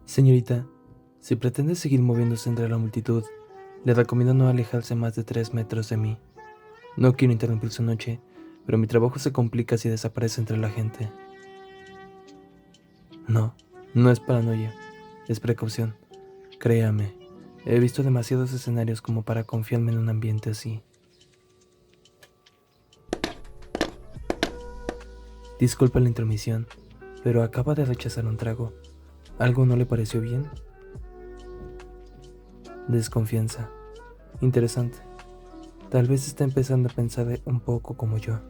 Señorita, si pretende seguir moviéndose entre la multitud, le recomiendo no alejarse más de 3 metros de mí. No quiero interrumpir su noche, pero mi trabajo se complica si desaparece entre la gente. No, no es paranoia, es precaución. Créame, he visto demasiados escenarios como para confiarme en un ambiente así. Disculpa la intromisión, pero acaba de rechazar un trago. ¿Algo no le pareció bien? Desconfianza. Interesante. Tal vez está empezando a pensar un poco como yo.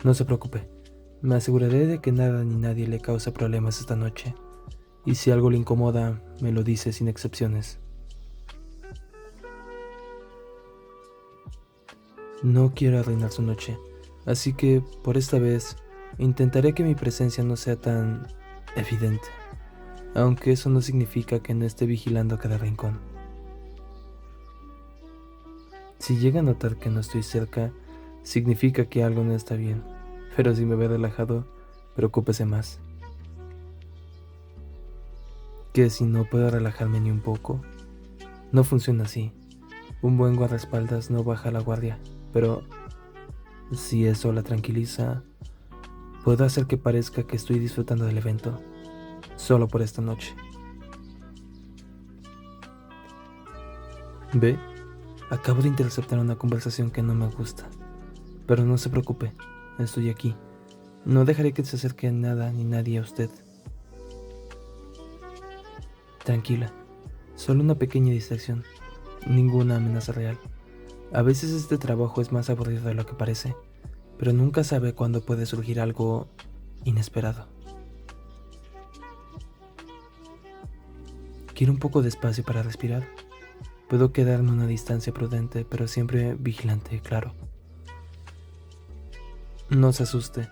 No se preocupe, me aseguraré de que nada ni nadie le cause problemas esta noche. Y si algo le incomoda, me lo dice sin excepciones. No quiero arruinar su noche, así que por esta vez intentaré que mi presencia no sea tan evidente, aunque eso no significa que no esté vigilando cada rincón. Si llega a notar que no estoy cerca, significa que algo no está bien, pero si me ve relajado, preocúpese más. ¿Que si no puedo relajarme ni un poco? No funciona así. Un buen guardaespaldas no baja la guardia, pero si eso la tranquiliza, puedo hacer que parezca que estoy disfrutando del evento, solo por esta noche. ¿Ve? Acabo de interceptar una conversación que no me gusta, pero no se preocupe, estoy aquí. No dejaré que se acerque nada ni nadie a usted. Tranquila, solo una pequeña distracción, ninguna amenaza real. A veces este trabajo es más aburrido de lo que parece, pero nunca sabe cuándo puede surgir algo inesperado. Quiero un poco de espacio para respirar. Puedo quedarme a una distancia prudente, pero siempre vigilante, claro. No se asuste,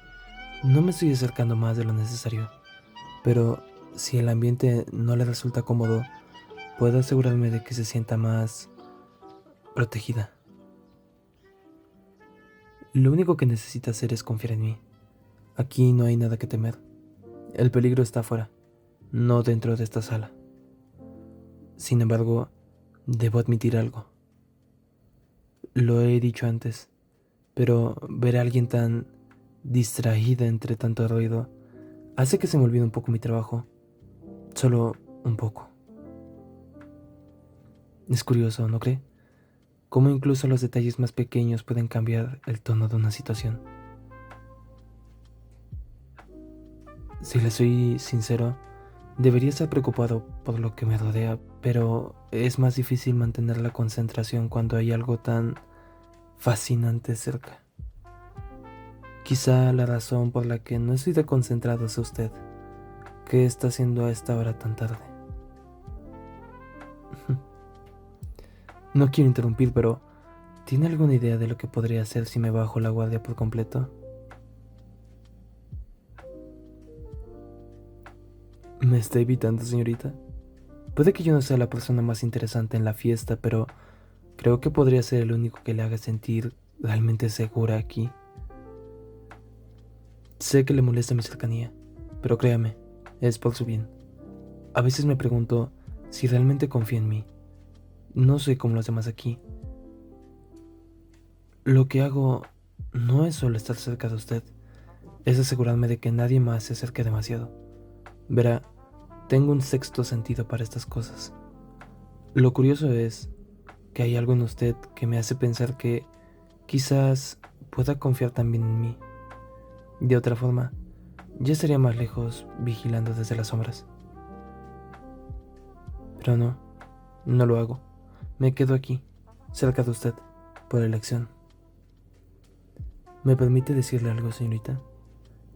no me estoy acercando más de lo necesario, pero si el ambiente no le resulta cómodo, puedo asegurarme de que se sienta más protegida. Lo único que necesita hacer es confiar en mí. Aquí no hay nada que temer. El peligro está afuera, no dentro de esta sala. Sin embargo, debo admitir algo. Lo he dicho antes, pero ver a alguien tan distraída entre tanto ruido hace que se me olvide un poco mi trabajo. Solo un poco. Es curioso, ¿no cree? Cómo incluso los detalles más pequeños pueden cambiar el tono de una situación. Si le soy sincero, debería estar preocupado por lo que me rodea, pero es más difícil mantener la concentración cuando hay algo tan fascinante cerca. Quizá la razón por la que no estoy tan concentrado es usted. ¿Qué está haciendo a esta hora tan tarde? No quiero interrumpir, pero ¿tiene alguna idea de lo que podría hacer si me bajo la guardia por completo? ¿Me está evitando, señorita? Puede que yo no sea la persona más interesante en la fiesta, pero creo que podría ser el único que le haga sentir realmente segura aquí. Sé que le molesta mi cercanía, pero créame, es por su bien. A veces me pregunto si realmente confía en mí. No soy como los demás aquí. Lo que hago no es solo estar cerca de usted, es asegurarme de que nadie más se acerque demasiado. Verá, tengo un sexto sentido para estas cosas. Lo curioso es que hay algo en usted que me hace pensar que quizás pueda confiar también en mí. De otra forma, ya estaría más lejos vigilando desde las sombras. Pero no, no lo hago. Me quedo aquí, cerca de usted, por elección. ¿Me permite decirle algo, señorita?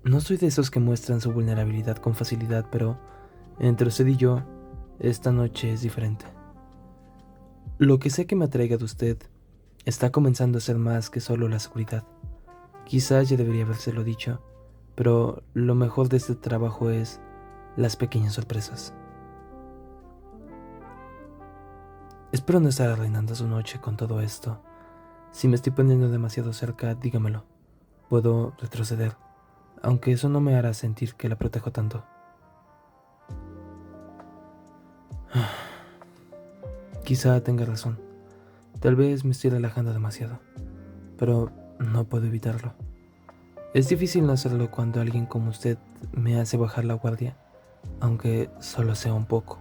No soy de esos que muestran su vulnerabilidad con facilidad, pero entre usted y yo, esta noche es diferente. Lo que sé que me atraiga de usted está comenzando a ser más que solo la seguridad. Quizás ya debería habérselo dicho, pero lo mejor de este trabajo es las pequeñas sorpresas. Espero no estar arruinando su noche con todo esto. Si me estoy poniendo demasiado cerca, dígamelo. Puedo retroceder. aunque eso no me hará sentir que la protejo tanto. Quizá tenga razón. Tal vez me estoy relajando demasiado, pero no puedo evitarlo. Es difícil no hacerlo cuando alguien como usted me hace bajar la guardia, aunque solo sea un poco.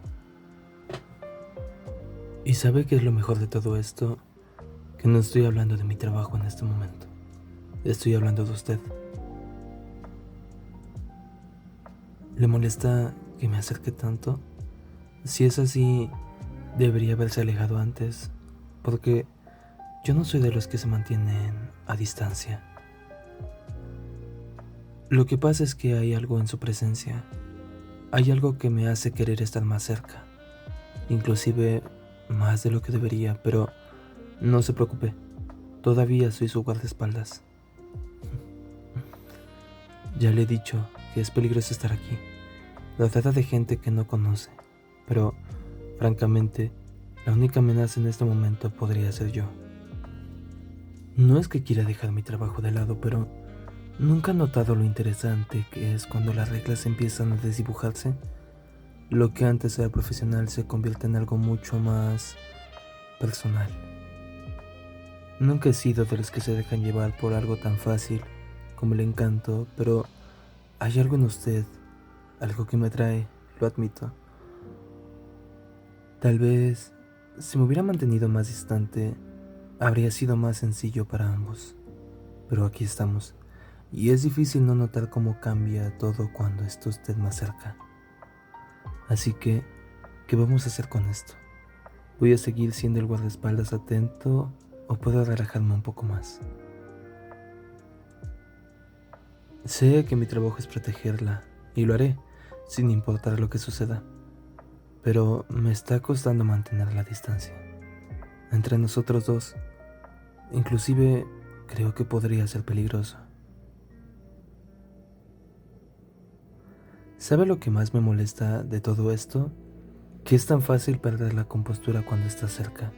¿Y sabe qué es lo mejor de todo esto? Que no estoy hablando de mi trabajo en este momento. Estoy hablando de usted. ¿Le molesta que me acerque tanto? Si es así, debería haberse alejado antes, porque yo no soy de los que se mantienen a distancia. Lo que pasa es que hay algo en su presencia, hay algo que me hace querer estar más cerca, inclusive más de lo que debería, pero no se preocupe, todavía soy su guardaespaldas. Ya le he dicho que es peligroso estar aquí, rodeada de gente que no conoce, pero francamente, la única amenaza en este momento podría ser yo. No es que quiera dejar mi trabajo de lado, pero ¿nunca ha notado lo interesante que es cuando las reglas empiezan a desdibujarse? Lo que antes era profesional se convierte en algo mucho más personal. Nunca he sido de los que se dejan llevar por algo tan fácil como el encanto, pero hay algo en usted, algo que me atrae, lo admito. Tal vez, si me hubiera mantenido más distante, habría sido más sencillo para ambos. Pero aquí estamos, y es difícil no notar cómo cambia todo cuando está usted más cerca. Así que, ¿qué vamos a hacer con esto? ¿Voy a seguir siendo el guardaespaldas atento o puedo relajarme un poco más? Sé que mi trabajo es protegerla, y lo haré, sin importar lo que suceda. Pero me está costando mantener la distancia. Entre nosotros dos, inclusive creo que podría ser peligroso. ¿Sabe lo que más me molesta de todo esto? Que es tan fácil perder la compostura cuando está cerca.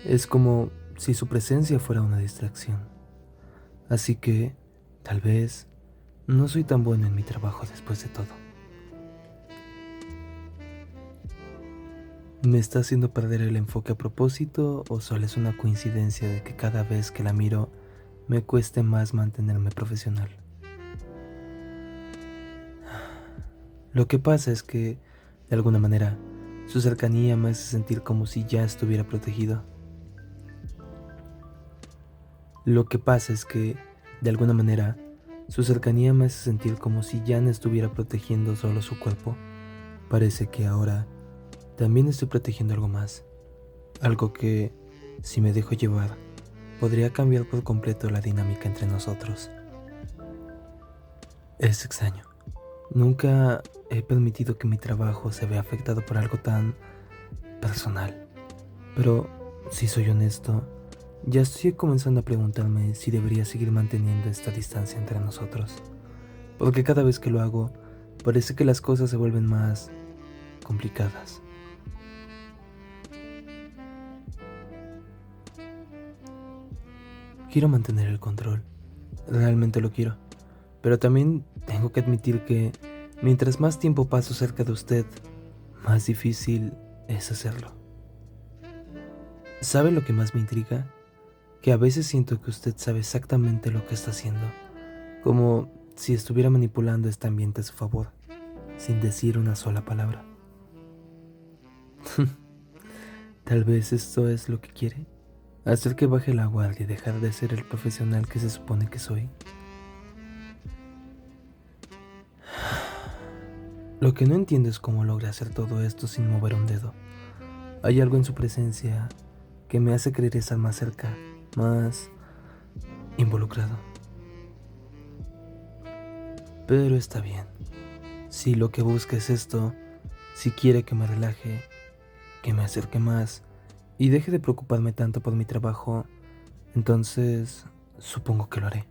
Es como si su presencia fuera una distracción. Así que, tal vez, no soy tan bueno en mi trabajo después de todo. ¿Me está haciendo perder el enfoque a propósito o solo es una coincidencia de que cada vez que la miro me cueste más mantenerme profesional? Lo que pasa es que, de alguna manera, su cercanía me hace sentir como si ya estuviera protegido. Lo que pasa es que, de alguna manera, su cercanía me hace sentir como si ya no estuviera protegiendo solo su cuerpo. Parece que ahora también estoy protegiendo algo más. Algo que, si me dejo llevar, podría cambiar por completo la dinámica entre nosotros. Es extraño. Nunca he permitido que mi trabajo se vea afectado por algo tan personal. Pero, si soy honesto, ya estoy comenzando a preguntarme si debería seguir manteniendo esta distancia entre nosotros. Porque cada vez que lo hago, parece que las cosas se vuelven más complicadas. Quiero mantener el control. Realmente lo quiero. Pero también tengo que admitir que mientras más tiempo paso cerca de usted, más difícil es hacerlo. ¿Sabe lo que más me intriga? Que a veces siento que usted sabe exactamente lo que está haciendo, como si estuviera manipulando este ambiente a su favor, sin decir una sola palabra. Tal vez esto es lo que quiere, hacer que baje la guardia y dejar de ser el profesional que se supone que soy. Lo que no entiendo es cómo logra hacer todo esto sin mover un dedo. Hay algo en su presencia que me hace querer estar más cerca, más involucrado. Pero está bien. Si lo que busca es esto, si quiere que me relaje, que me acerque más y deje de preocuparme tanto por mi trabajo, entonces supongo que lo haré.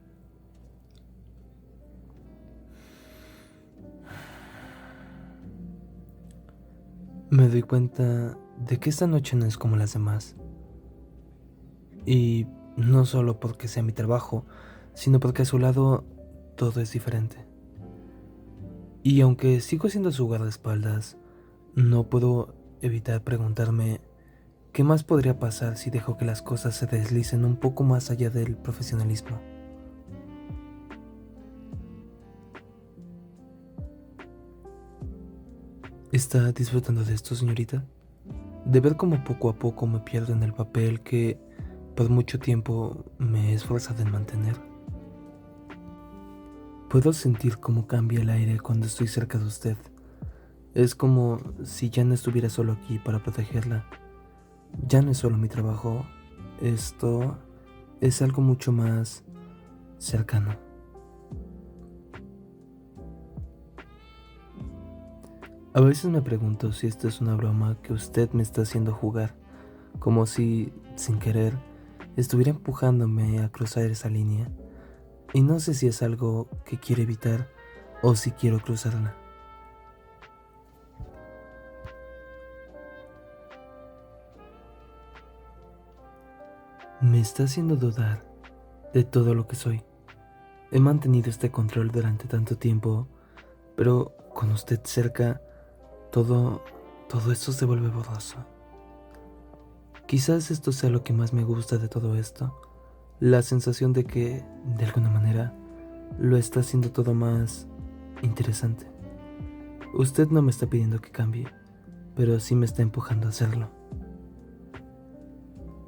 Me doy cuenta de que esta noche no es como las demás. Y no solo porque sea mi trabajo, sino porque a su lado todo es diferente. Y aunque sigo siendo su guardaespaldas, no puedo evitar preguntarme qué más podría pasar si dejo que las cosas se deslicen un poco más allá del profesionalismo. ¿Está disfrutando de esto, señorita? De ver cómo poco a poco me pierdo en el papel que por mucho tiempo me he esforzado en mantener. Puedo sentir cómo cambia el aire cuando estoy cerca de usted. Es como si ya no estuviera solo aquí para protegerla. Ya no es solo mi trabajo. Esto es algo mucho más cercano. A veces me pregunto si esto es una broma que usted me está haciendo jugar, como si, sin querer, estuviera empujándome a cruzar esa línea. Y no sé si es algo que quiere evitar o si quiero cruzarla. Me está haciendo dudar de todo lo que soy. He mantenido este control durante tanto tiempo, pero con usted cerca, todo, todo esto se vuelve borroso. Quizás esto sea lo que más me gusta de todo esto, la sensación de que, de alguna manera, lo está haciendo todo más interesante. Usted no me está pidiendo que cambie, pero sí me está empujando a hacerlo.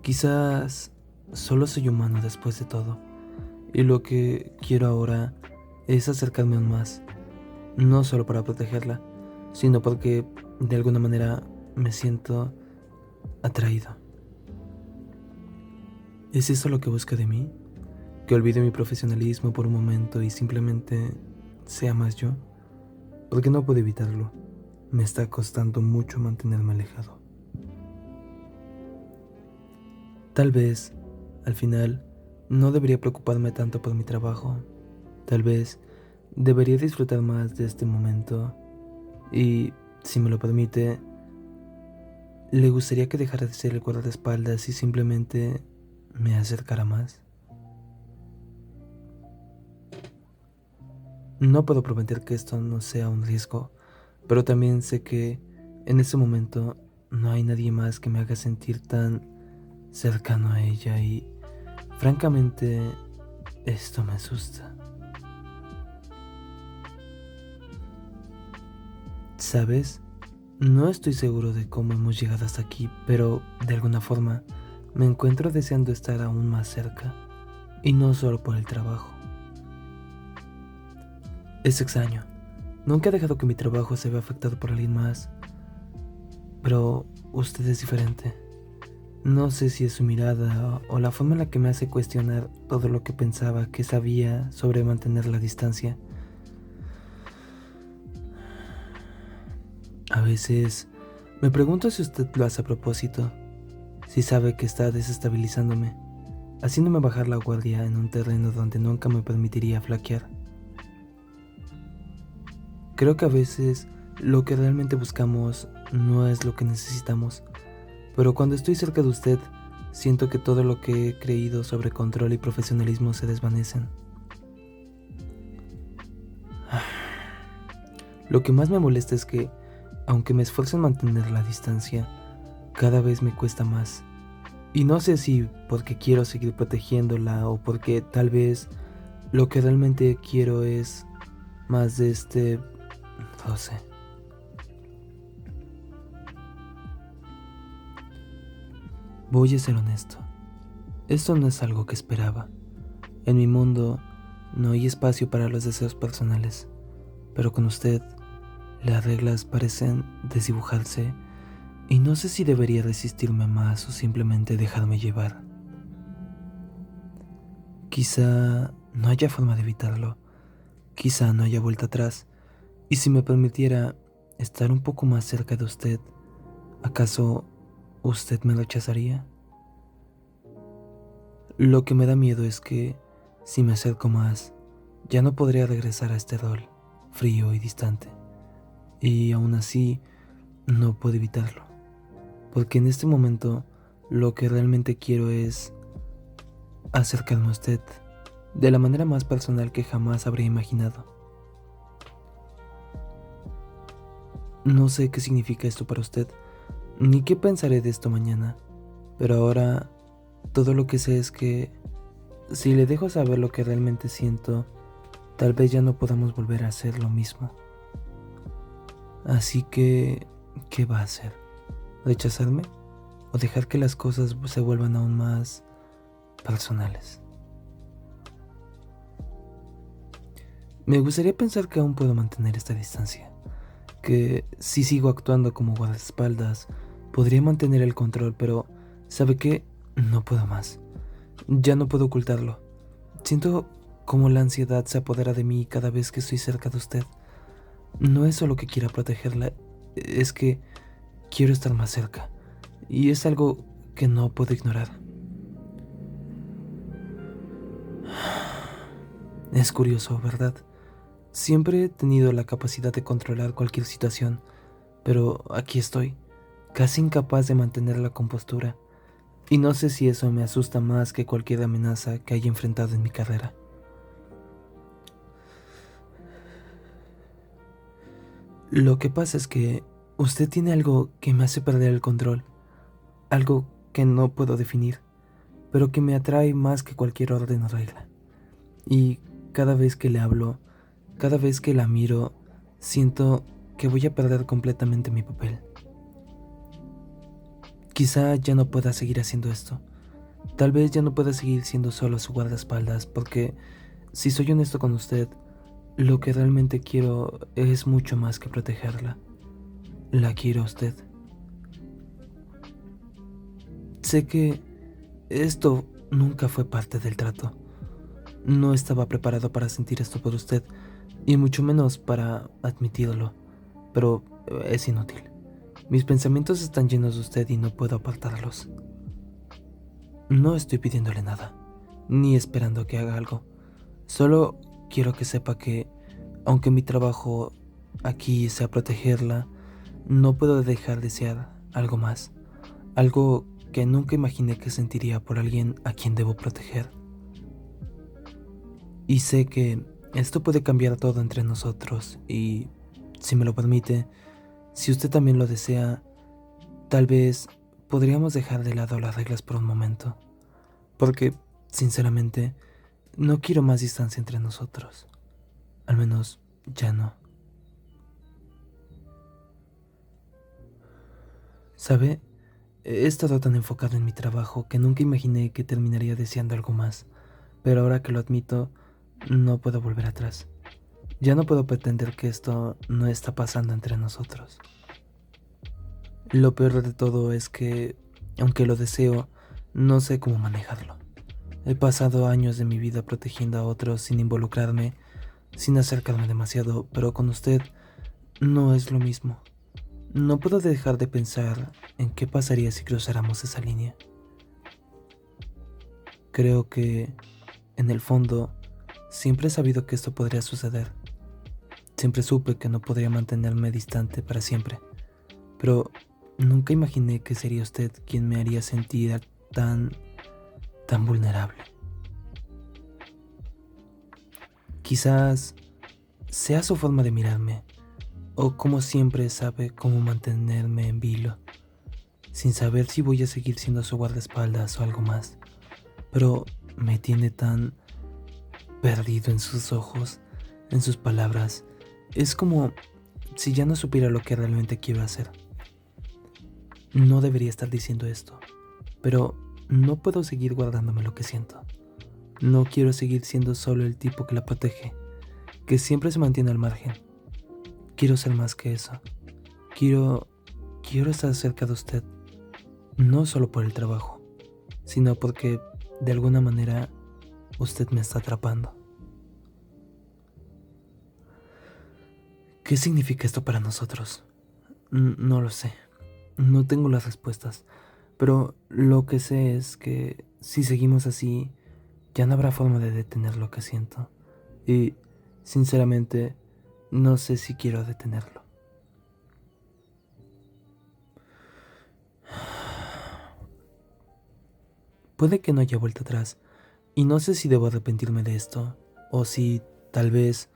Quizás solo soy humano después de todo, y lo que quiero ahora es acercarme aún más, no solo para protegerla, sino porque de alguna manera me siento atraído. ¿Es eso lo que busca de mí? ¿Que olvide mi profesionalismo por un momento y simplemente sea más yo? Porque no puedo evitarlo. Me está costando mucho mantenerme alejado. Tal vez, al final, no debería preocuparme tanto por mi trabajo. Tal vez debería disfrutar más de este momento y, si me lo permite, le gustaría que dejara de ser el guardaespaldas y simplemente me acercara más. No puedo prometer que esto no sea un riesgo, pero también sé que en este momento no hay nadie más que me haga sentir tan cercano a ella y, francamente, esto me asusta. ¿Sabes? No estoy seguro de cómo hemos llegado hasta aquí, pero de alguna forma me encuentro deseando estar aún más cerca, y no solo por el trabajo. Es extraño. Nunca he dejado que mi trabajo se vea afectado por alguien más, pero usted es diferente. No sé si es su mirada o la forma en la que me hace cuestionar todo lo que pensaba que sabía sobre mantener la distancia. A veces me pregunto si usted lo hace a propósito, si sabe que está desestabilizándome, haciéndome bajar la guardia en un terreno donde nunca me permitiría flaquear. Creo que a veces lo que realmente buscamos no es lo que necesitamos, pero cuando estoy cerca de usted, siento que todo lo que he creído sobre control y profesionalismo se desvanecen. Lo que más me molesta es que, aunque me esfuerzo en mantener la distancia, cada vez me cuesta más. Y no sé si porque quiero seguir protegiéndola o porque tal vez lo que realmente quiero es más de este roce. Voy a ser honesto. Esto no es algo que esperaba. En mi mundo no hay espacio para los deseos personales, pero con usted las reglas parecen desdibujarse y no sé si debería resistirme más o simplemente dejarme llevar. Quizá no haya forma de evitarlo, quizá no haya vuelta atrás, y si me permitiera estar un poco más cerca de usted, ¿acaso usted me rechazaría? Lo que me da miedo es que, si me acerco más, ya no podría regresar a este rol, frío y distante. Y aún así, no puedo evitarlo. Porque en este momento, lo que realmente quiero es acercarme a usted de la manera más personal que jamás habría imaginado. No sé qué significa esto para usted, ni qué pensaré de esto mañana, pero ahora todo lo que sé es que si le dejo saber lo que realmente siento, tal vez ya no podamos volver a hacer lo mismo. Así que, ¿qué va a hacer? ¿Rechazarme? ¿O dejar que las cosas se vuelvan aún más personales? Me gustaría pensar que aún puedo mantener esta distancia, que si sigo actuando como guardaespaldas, podría mantener el control, pero ¿sabe qué? No puedo más. Ya no puedo ocultarlo. Siento como la ansiedad se apodera de mí cada vez que estoy cerca de usted. No es solo que quiera protegerla, es que quiero estar más cerca. Y es algo que no puedo ignorar. Es curioso, ¿verdad? Siempre he tenido la capacidad de controlar cualquier situación, pero aquí estoy, casi incapaz de mantener la compostura. Y no sé si eso me asusta más que cualquier amenaza que haya enfrentado en mi carrera. Lo que pasa es que usted tiene algo que me hace perder el control, algo que no puedo definir, pero que me atrae más que cualquier orden o regla. Y cada vez que le hablo, cada vez que la miro, siento que voy a perder completamente mi papel. Quizá ya no pueda seguir haciendo esto. Tal vez ya no pueda seguir siendo solo su guardaespaldas, porque, si soy honesto con usted, lo que realmente quiero es mucho más que protegerla. La quiero a usted. Sé que esto nunca fue parte del trato. No estaba preparado para sentir esto por usted, y mucho menos para admitirlo, pero es inútil. Mis pensamientos están llenos de usted y no puedo apartarlos. No estoy pidiéndole nada, ni esperando que haga algo. Solo quiero que sepa que, aunque mi trabajo aquí sea protegerla, no puedo dejar de desear algo más, algo que nunca imaginé que sentiría por alguien a quien debo proteger. Y sé que esto puede cambiar todo entre nosotros y, si me lo permite, si usted también lo desea, tal vez podríamos dejar de lado las reglas por un momento, porque, sinceramente, no quiero más distancia entre nosotros. Al menos, ya no. ¿Sabe? He estado tan enfocado en mi trabajo que nunca imaginé que terminaría deseando algo más, pero ahora que lo admito, no puedo volver atrás. Ya no puedo pretender que esto no está pasando entre nosotros. Lo peor de todo es que, aunque lo deseo, no sé cómo manejarlo. He pasado años de mi vida protegiendo a otros sin involucrarme, sin acercarme demasiado, pero con usted no es lo mismo. No puedo dejar de pensar en qué pasaría si cruzáramos esa línea. Creo que, en el fondo, siempre he sabido que esto podría suceder. Siempre supe que no podría mantenerme distante para siempre, pero nunca imaginé que sería usted quien me haría sentir tan vulnerable. Quizás sea su forma de mirarme, o como siempre sabe cómo mantenerme en vilo, sin saber si voy a seguir siendo su guardaespaldas o algo más, pero me tiene tan perdido en sus ojos, en sus palabras. Es como si ya no supiera lo que realmente quiero hacer. No debería estar diciendo esto, pero no puedo seguir guardándome lo que siento. No quiero seguir siendo solo el tipo que la protege, que siempre se mantiene al margen. Quiero ser más que eso. Quiero, quiero estar cerca de usted, no solo por el trabajo, sino porque, de alguna manera, usted me está atrapando. ¿Qué significa esto para nosotros? No lo sé. No tengo las respuestas, pero lo que sé es que si seguimos así, ya no habrá forma de detener lo que siento. Y, sinceramente, no sé si quiero detenerlo. Puede que no haya vuelta atrás, y no sé si debo arrepentirme de esto, o si, tal vez,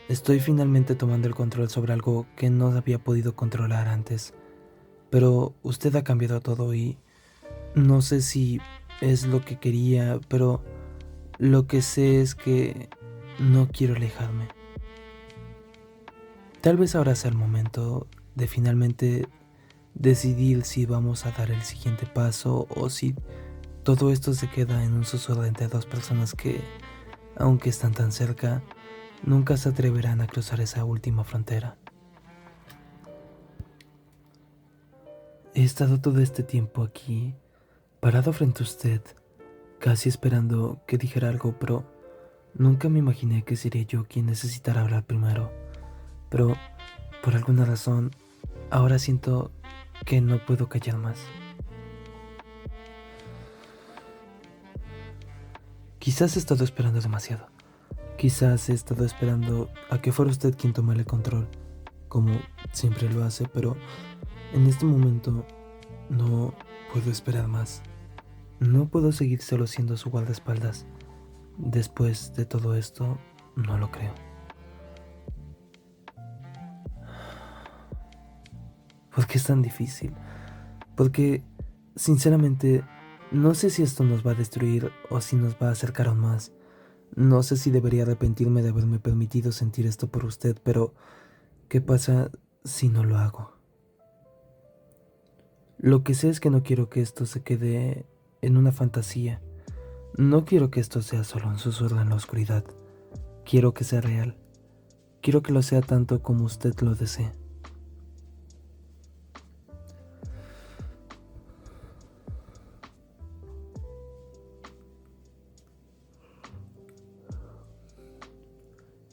Estoy finalmente tomando el control sobre algo que no había podido controlar antes. Pero usted ha cambiado todo y no sé si es lo que quería, pero lo que sé es que no quiero alejarme. Tal vez ahora sea el momento de finalmente decidir si vamos a dar el siguiente paso o si todo esto se queda en un susurro entre dos personas que, aunque están tan cerca, nunca se atreverán a cruzar esa última frontera. He estado todo este tiempo aquí, parado frente a usted, casi esperando que dijera algo, pero nunca me imaginé que sería yo quien necesitara hablar primero. Pero, por alguna razón, ahora siento que no puedo callar más. Quizás he estado esperando demasiado. Quizás he estado esperando a que fuera usted quien tomara el control, como siempre lo hace, pero en este momento no puedo esperar más. No puedo seguir solo siendo su guardaespaldas. Después de todo esto, no lo creo. ¿Por qué es tan difícil? Porque, sinceramente, no sé si esto nos va a destruir o si nos va a acercar aún más. No sé si debería arrepentirme de haberme permitido sentir esto por usted, pero ¿qué pasa si no lo hago? Lo que sé es que no quiero que esto se quede en una fantasía. No quiero que esto sea solo un susurro en la oscuridad. Quiero que sea real. Quiero que lo sea tanto como usted lo desee.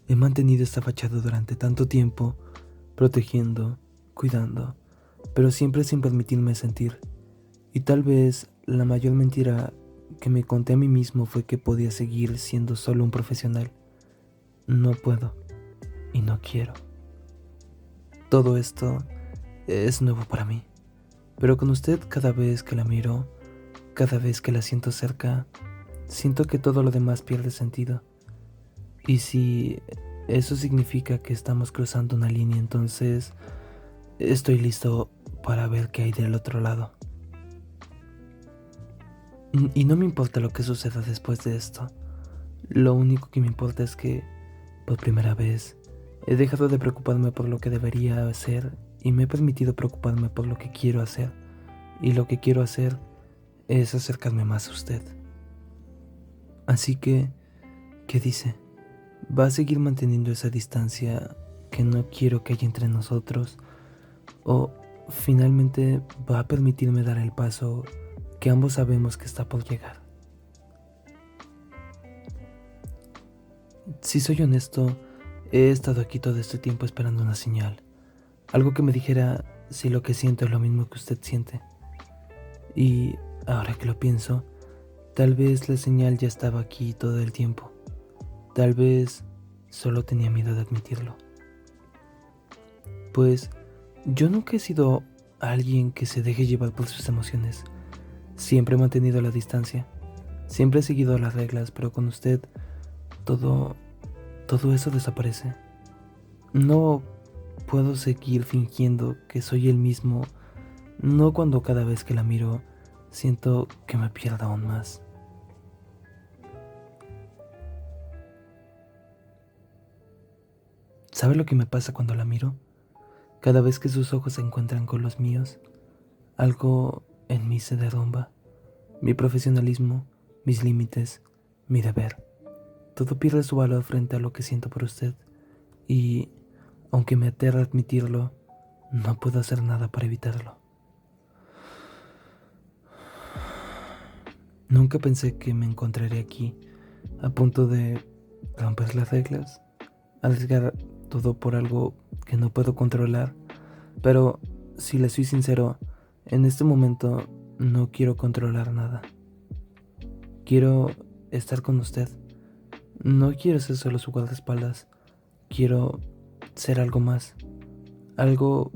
He mantenido esta fachada durante tanto tiempo, protegiendo, cuidando, pero siempre sin permitirme sentir. Y tal vez la mayor mentira que me conté a mí mismo fue que podía seguir siendo solo un profesional. No puedo y no quiero. Todo esto es nuevo para mí, pero con usted cada vez que la miro, cada vez que la siento cerca, siento que todo lo demás pierde sentido. Y si eso significa que estamos cruzando una línea, entonces estoy listo para ver qué hay del otro lado. Y no me importa lo que suceda después de esto. Lo único que me importa es que, por primera vez, he dejado de preocuparme por lo que debería hacer y me he permitido preocuparme por lo que quiero hacer. Y lo que quiero hacer es acercarme más a usted. Así que, ¿qué dice? ¿Va a seguir manteniendo esa distancia que no quiero que haya entre nosotros? ¿O finalmente va a permitirme dar el paso que ambos sabemos que está por llegar? Si soy honesto, he estado aquí todo este tiempo esperando una señal. Algo que me dijera si lo que siento es lo mismo que usted siente. Y ahora que lo pienso, tal vez la señal ya estaba aquí todo el tiempo. Tal vez solo tenía miedo de admitirlo. Pues yo nunca he sido alguien que se deje llevar por sus emociones. Siempre he mantenido la distancia. Siempre he seguido las reglas, pero con usted todo eso desaparece. No puedo seguir fingiendo que soy el mismo, no cuando cada vez que la miro siento que me pierdo aún más. ¿Sabe lo que me pasa cuando la miro? Cada vez que sus ojos se encuentran con los míos, algo en mí se derrumba. Mi profesionalismo, mis límites, mi deber. Todo pierde su valor frente a lo que siento por usted. Y, aunque me aterra admitirlo, no puedo hacer nada para evitarlo. Nunca pensé que me encontraría aquí, a punto de romper las reglas, arriesgar todo por algo que no puedo controlar. Pero, si le soy sincero, en este momento no quiero controlar nada. Quiero estar con usted. No quiero ser solo su guardaespaldas. Quiero ser algo más. Algo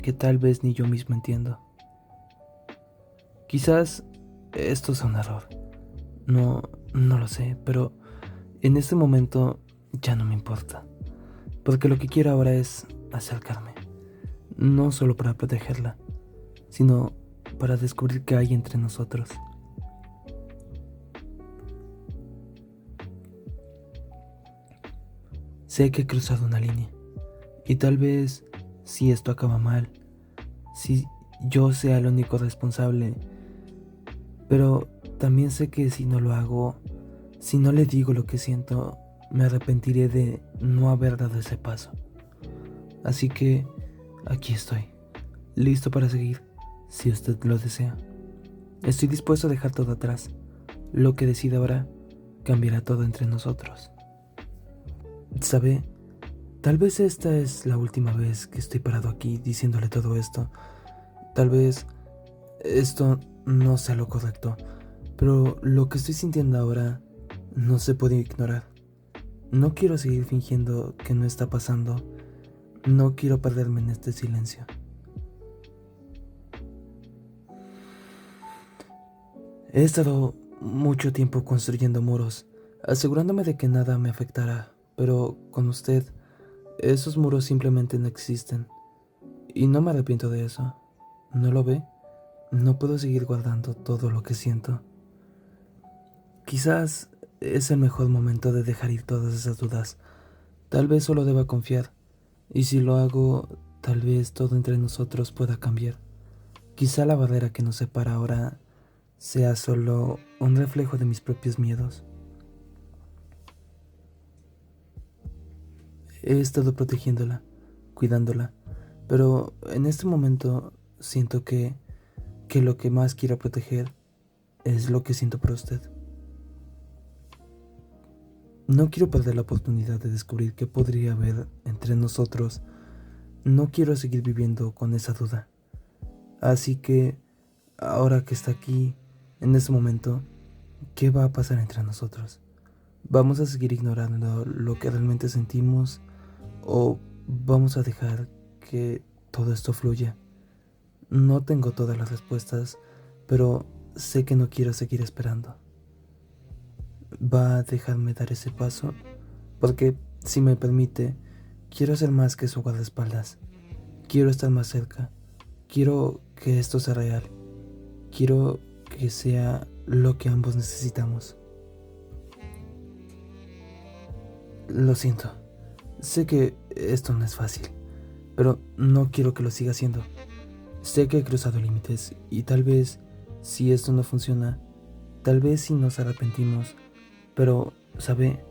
que tal vez ni yo mismo entiendo. Quizás esto sea un error. No lo sé, pero en este momento ya no me importa. porque lo que quiero ahora es acercarme, no solo para protegerla, sino para descubrir qué hay entre nosotros. Sé que he cruzado una línea, y tal vez si esto acaba mal, si yo sea el único responsable, pero también sé que si no lo hago, si no le digo lo que siento, me arrepentiré de no haber dado ese paso. Así que aquí estoy, listo para seguir, si usted lo desea. Estoy dispuesto a dejar todo atrás. Lo que decida ahora cambiará todo entre nosotros. ¿Sabe? Tal vez esta es la última vez que estoy parado aquí diciéndole todo esto. Tal vez esto no sea lo correcto, pero lo que estoy sintiendo ahora no se puede ignorar. No quiero seguir fingiendo que no está pasando. No quiero perderme en este silencio. He estado mucho tiempo construyendo muros, asegurándome de que nada me afectará, pero con usted, esos muros simplemente no existen. Y no me arrepiento de eso. ¿No lo ve? No puedo seguir guardando todo lo que siento. Quizás es el mejor momento de dejar ir todas esas dudas. Tal vez solo deba confiar. Y si lo hago, tal vez todo entre nosotros pueda cambiar. Quizá la barrera que nos separa ahora sea solo un reflejo de mis propios miedos. He estado protegiéndola, cuidándola, pero en este momento siento que lo que más quiero proteger es lo que siento por usted. No quiero perder la oportunidad de descubrir qué podría haber entre nosotros. No quiero seguir viviendo con esa duda. Así que, ahora que está aquí, en este momento, ¿qué va a pasar entre nosotros? ¿Vamos a seguir ignorando lo que realmente sentimos o vamos a dejar que todo esto fluya? No tengo todas las respuestas, pero sé que no quiero seguir esperando. ¿Va a dejarme dar ese paso? Porque, si me permite, quiero ser más que su guardaespaldas. Quiero estar más cerca. Quiero que esto sea real. Quiero que sea lo que ambos necesitamos. Lo siento. Sé que esto no es fácil, pero no quiero que lo siga haciendo. Sé que he cruzado límites y tal vez, si esto no funciona, tal vez si nos arrepentimos, pero, ¿sabe?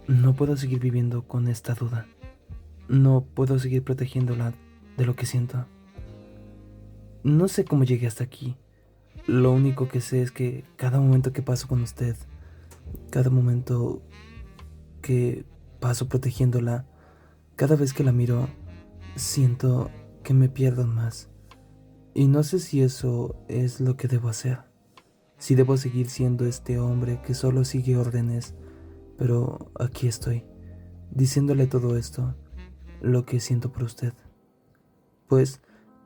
No puedo seguir viviendo con esta duda. No puedo seguir protegiéndola de lo que siento. No sé cómo llegué hasta aquí. Lo único que sé es que cada momento que paso con usted, cada momento que paso protegiéndola, cada vez que la miro, siento que me pierdo más. Y no sé si eso es lo que debo hacer. Si debo seguir siendo este hombre que solo sigue órdenes, pero aquí estoy, diciéndole todo esto, lo que siento por usted. Pues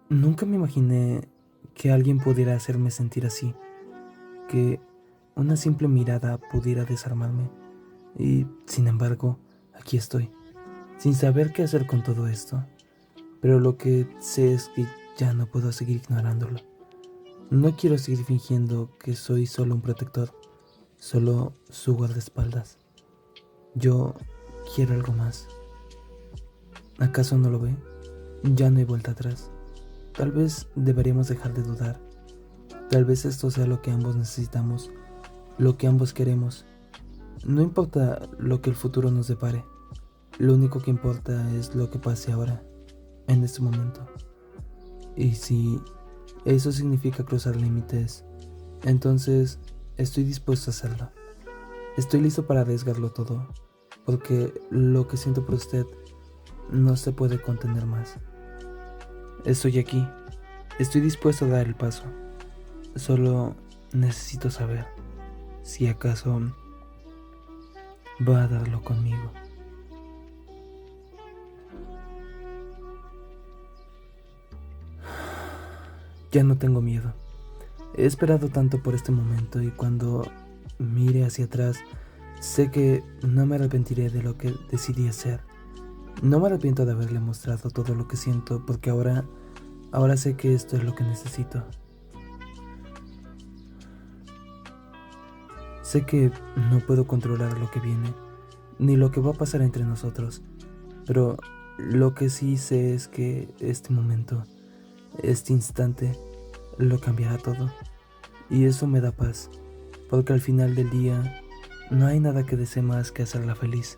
nunca me imaginé que alguien pudiera hacerme sentir así, que una simple mirada pudiera desarmarme. Y, sin embargo, aquí estoy, sin saber qué hacer con todo esto. Pero lo que sé es que ya no puedo seguir ignorándolo. No quiero seguir fingiendo que soy solo un protector, solo su guardaespaldas. Yo quiero algo más. ¿Acaso no lo ve? Ya no hay vuelta atrás. Tal vez deberíamos dejar de dudar. Tal vez esto sea lo que ambos necesitamos, lo que ambos queremos. No importa lo que el futuro nos depare. Lo único que importa es lo que pase ahora, en este momento. Y si eso significa cruzar límites, entonces estoy dispuesto a hacerlo. Estoy listo para arriesgarlo todo, porque lo que siento por usted no se puede contener más. Estoy aquí, estoy dispuesto a dar el paso. Solo necesito saber si acaso va a darlo conmigo. Ya no tengo miedo. He esperado tanto por este momento y cuando mire hacia atrás, sé que no me arrepentiré de lo que decidí hacer. No me arrepiento de haberle mostrado todo lo que siento porque ahora sé que esto es lo que necesito. Sé que no puedo controlar lo que viene, ni lo que va a pasar entre nosotros, pero lo que sí sé es que este momento, este instante, lo cambiará todo. Y eso me da paz, porque al final del día no hay nada que desee más que hacerla feliz,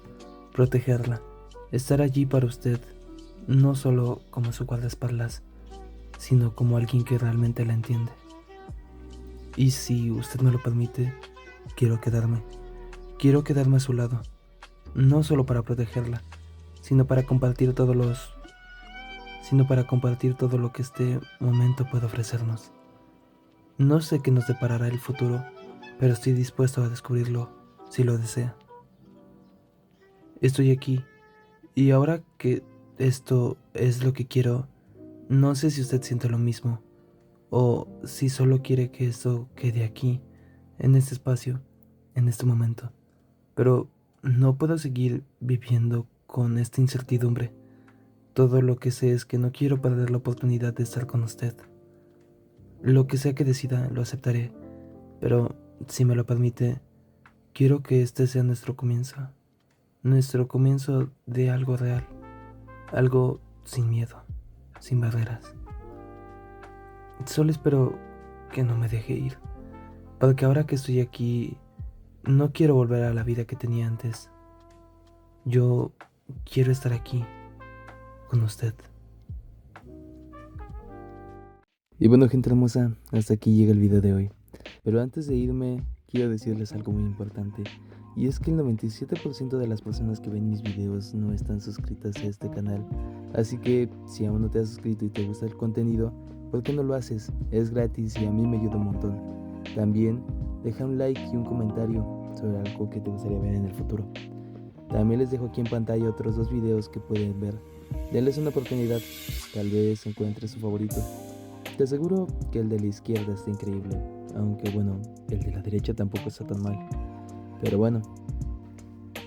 protegerla, estar allí para usted, no solo como su guardaespaldas, sino como alguien que realmente la entiende. Y si usted me lo permite, quiero quedarme a su lado, no solo para protegerla, sino para compartir todo lo que este momento puede ofrecernos. No sé qué nos deparará el futuro, pero estoy dispuesto a descubrirlo si lo desea. Estoy aquí, y ahora que esto es lo que quiero, no sé si usted siente lo mismo, o si solo quiere que esto quede aquí, en este espacio, en este momento. Pero no puedo seguir viviendo con esta incertidumbre. Todo lo que sé es que no quiero perder la oportunidad de estar con usted. Lo que sea que decida, lo aceptaré, pero si me lo permite, quiero que este sea nuestro comienzo de algo real, algo sin miedo, sin barreras. Solo espero que no me deje ir, porque ahora que estoy aquí, no quiero volver a la vida que tenía antes. Yo quiero estar aquí, con usted. Y bueno, gente hermosa, hasta aquí llega el video de hoy. Pero antes de irme, quiero decirles algo muy importante. Y es que el 97% de las personas que ven mis videos no están suscritas a este canal. Así que si aún no te has suscrito y te gusta el contenido, ¿por qué no lo haces? Es gratis y a mí me ayuda un montón. También deja un like y un comentario sobre algo que te gustaría ver en el futuro. También les dejo aquí en pantalla otros 2 videos que pueden ver. Denles una oportunidad, tal vez encuentres su favorito. Te aseguro que el de la izquierda está increíble, aunque bueno, el de la derecha tampoco está tan mal. Pero bueno,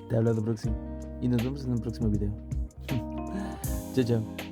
te hablo la próxima y nos vemos en un próximo video. Chao, chao.